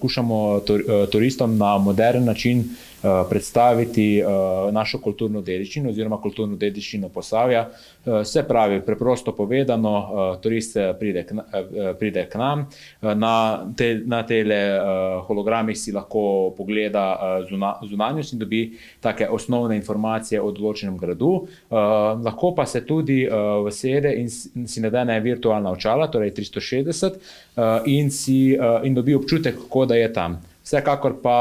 skušamo turistom na modern način predstaviti našo kulturno dediščino oziroma kulturno dediščino Posavja. Se pravi, preprosto povedano, turist pride k nam, na tele hologramih si lahko pogleda zunanjost in dobi take osnovne informacije o določenem gradu. Lahko pa se tudi usede in si nadene virtualna očala, torej 360, in dobi občutek, kot da je tam. Vsekakor pa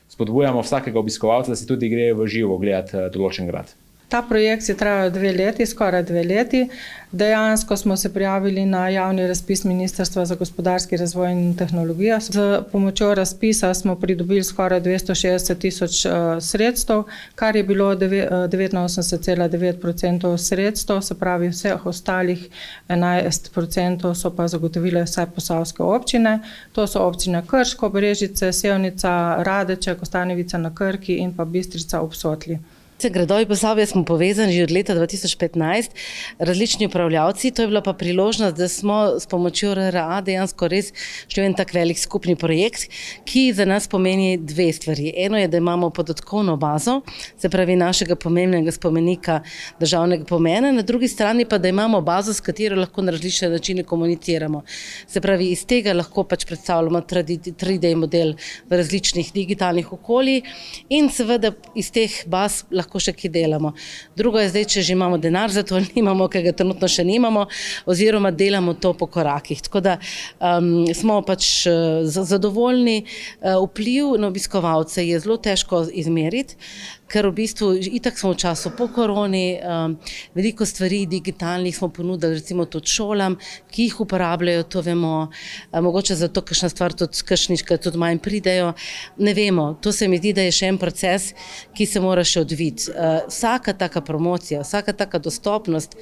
spodbujamo vsakega obiskovalca, da si tudi gre v živo gledati določen grad. Ta projekt je trajal 2 leti, skoraj 2 leti. Dejansko smo se prijavili na javni razpis Ministrstva za gospodarski razvoj in tehnologijo. Z pomočjo razpisa smo pridobili skoraj 260.000 sredstev, kar je bilo 89,9% sredstev, se pravi vseh ostalih 11% so pa zagotovile vse posavske občine. To so občine Krško, Brežice, Sevnica, Radeče, Kostanjevica na Krki in pa Bistrica ob Sotli. Gradovi Posavja smo povezani že od leta 2015, različni upravljavci, to je bila pa priložnost, da smo s pomočjo RRA dejansko res šli en tak velik skupni projekt, ki za nas pomeni 2 stvari. Eno je, da imamo podatkovno bazo, se pravi našega pomembnega spomenika državnega pomena, na drugi strani pa, da imamo bazo, s katero lahko na različne načine komuniciramo. Se pravi, iz tega lahko pač predstavljamo 3D model v različnih digitalnih okoljih in seveda iz teh baz lahko še kaj delamo. Drugo je zdaj, če že imamo denar za to, nimamo, ker ga trenutno še nimamo, oziroma delamo to po korakih. Tako da smo pač zadovoljni. Vpliv na obiskovalce je zelo težko izmeriti, ker v bistvu itak smo v času po koroni, veliko stvari digitalnih smo ponudili recimo tudi šolam, ki jih uporabljajo, to vemo, mogoče zato kakšna stvar tudi manj pridejo, ne vemo, to se mi zdi, da je še en proces, ki se mora še odviti. Vsaka taka promocija, vsaka taka dostopnost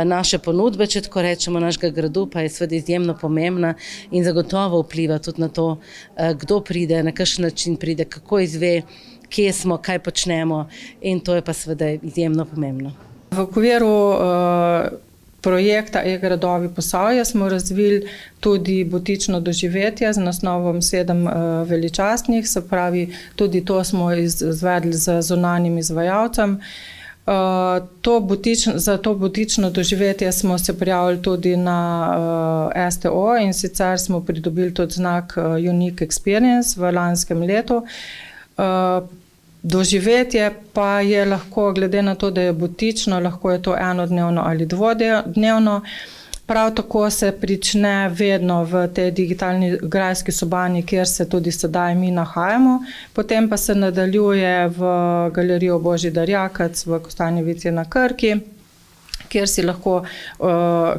naše ponudbe, če tako rečemo, našega gradu, pa je seveda izjemno pomembna in zagotovo vpliva tudi na to, kdo pride, na kakšen način pride, kako izve, kje smo, kaj počnemo in to je pa seveda izjemno pomembno. V okviru projekta e-Gradovi Posavja smo razvili tudi butično doživetje z naslovom 7 veličastnih, se pravi, tudi to smo izvedli z zunanjim izvajalcem. Za to butično doživetje smo se prijavili tudi na STO in sicer smo pridobili tudi znak Unique Experience v lanskem letu. Doživetje pa je lahko, glede na to, da je butično, lahko je to enodnevno ali dvodnevno. Prav tako se prične vedno v tej digitalni grajski sobani, kjer se tudi sedaj mi nahajamo. Potem pa se nadaljuje v galerijo Božidar Jakac v Kostanjevici na Krki,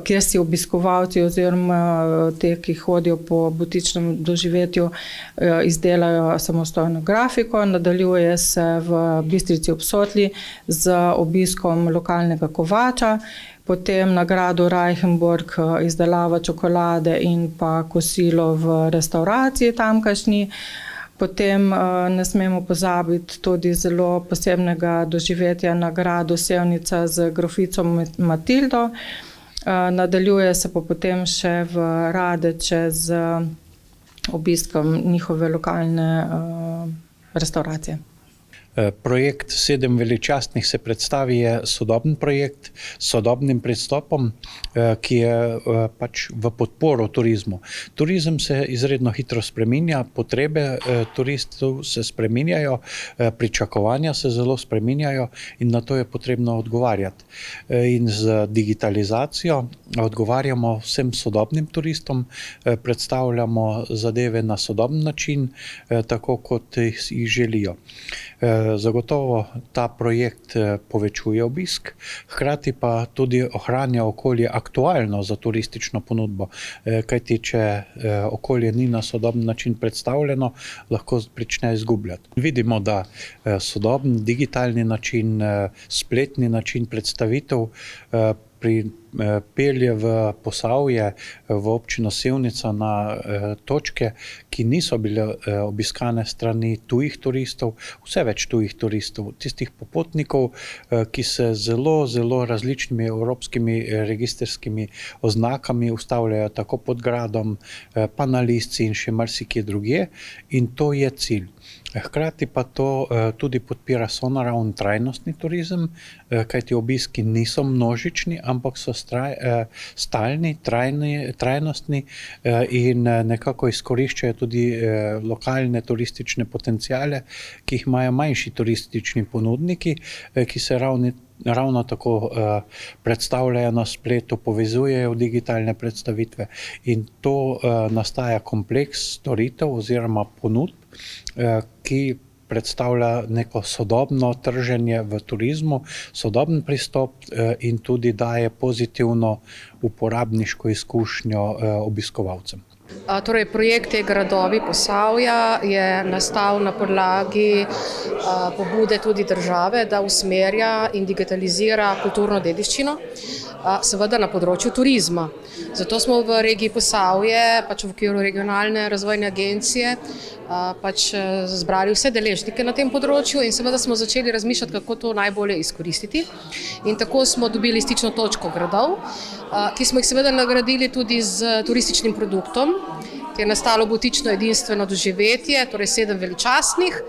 kjer si obiskovalci oziroma te, ki hodijo po butičnem doživetju, izdelajo samostojno grafiko. Nadaljuje se v Bistrici ob Sotli z obiskom lokalnega kovača, potem na gradu Reichenburg izdelava čokolade in pa kosilo v restavraciji tamkajšnji. Potem ne smemo pozabiti tudi zelo posebnega doživetja na gradu Sevnica z grofico Matildo. Nadaljuje se pa potem še v Radeče z obiskom njihove lokalne restauracije. Projekt 7 veličastnih se predstavi je sodoben projekt s sodobnim pristopom, ki je pač v podporo turizmu. Turizem se izredno hitro spreminja, potrebe turistov se spreminjajo, pričakovanja se zelo spreminjajo in na to je potrebno odgovarjati. In z digitalizacijo odgovarjamo vsem sodobnim turistom, predstavljamo zadeve na sodoben način, tako kot jih želijo. Zagotovo ta projekt povečuje obisk, hkrati pa tudi ohranja okolje aktualno za turistično ponudbo, kajti če okolje ni na sodoben način predstavljeno, lahko prične izgubljati. Vidimo, da sodoben digitalni način, spletni način predstavitev pelje v Posavje, v občino Sevnica na točke, ki niso bile obiskane strani tujih turistov, vse več tujih turistov, tistih popotnikov, ki se zelo različnimi evropskimi registrskimi oznakami ustavljajo tako pod gradom, pa na Lisci in še marsikje drugje, in to je cilj. Hkrati pa to tudi podpira sonaraven trajnostni turizem, kajti obiski niso množični, ampak so stalni, trajnostni in nekako izkoriščajo tudi lokalne turistične potenciale, ki jih imajo manjši turistični ponudniki, ki se ravno tako predstavljajo na spletu, povezujejo digitalne predstavitve, in to nastaja kompleks storitev oziroma ponudb, ki predstavlja neko sodobno trženje v turizmu, sodoben pristop in tudi daje pozitivno uporabniško izkušnjo obiskovalcem. Torej, projekt Te gradovi Posavja je nastal na podlagi pobude tudi države, da usmerja in digitalizira kulturno dediščino, seveda na področju turizma. Zato smo v regiji Posavje, v okviru regionalne razvojne agencije, zbrali vse deležnike na tem področju in seveda smo začeli razmišljati, kako to najbolje izkoristiti. In tako smo dobili stično točko gradov, ki smo jih seveda nagradili tudi z turističnim produktom, ki je nastalo butično edinstveno doživetje, torej 7 veličastnih.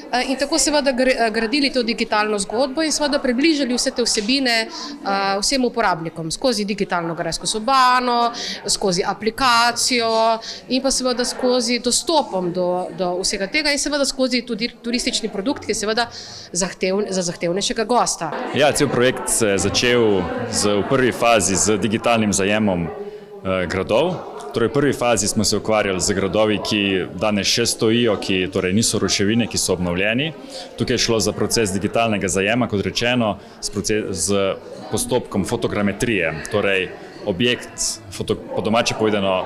In tako seveda gradili to digitalno zgodbo in seveda približali vse te vsebine vsem uporabnikom skozi digitalno grajsko sobano, skozi aplikacijo in pa seveda skozi dostopom do vsega tega in seveda skozi tudi turistični produkt, ki je seveda za zahtevnejšega gosta. Ja, cel projekt se je začel v prvi fazi z digitalnim zajemom gradov. Torej, v prvi fazi smo se ukvarjali z gradovi, ki danes še stojijo, ki torej niso ruševine, ki so obnovljeni. Tukaj je šlo za proces digitalnega zajema, kot rečeno, z postopkom fotogrametrije. Torej, objekt, po domače povedano,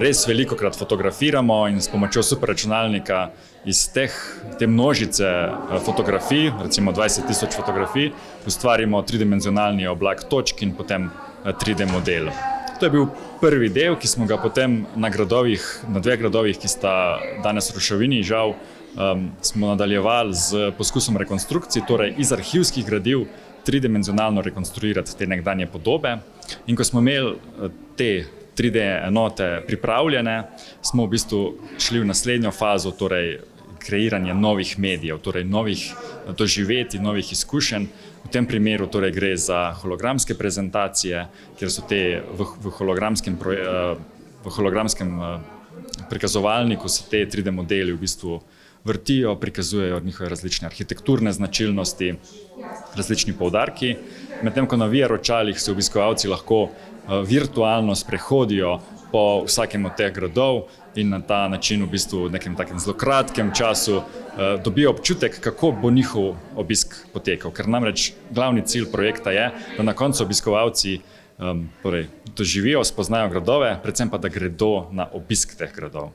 res velikokrat fotografiramo in s pomočjo superračunalnika iz te množice fotografij, recimo 20.000 fotografij, ustvarimo tridimenzionalni oblak točk in potem 3D model. To je bil prvi del, ki smo ga potem na 2 gradovih, ki sta danes ruševini, žal, smo nadaljevali z poskusom rekonstrukcije, torej iz arhivskih gradiv tridimenzionalno rekonstruirati te nekdanje podobe. In ko smo imeli te 3D enote pripravljene, smo v bistvu šli v naslednjo fazo, torej kreiranje novih medijev, torej novih doživetij, novih izkušenj. V tem primeru torej gre za hologramske prezentacije, kjer so te v hologramskem prikazovalniku se te 3D modeli v bistvu vrtijo, prikazujejo njihove različne arhitekturne značilnosti, različni poudarki. Medtem ko na VR očalih se obiskovalci lahko virtualno sprehodijo po vsakem od teh gradov in na ta način v bistvu v nekem takem zelo kratkem času dobijo občutek, kako bo njihov obisk potekal. Ker namreč glavni cilj projekta je, da na koncu obiskovalci doživijo, spoznajo gradove, predvsem pa da gredo na obisk teh gradov.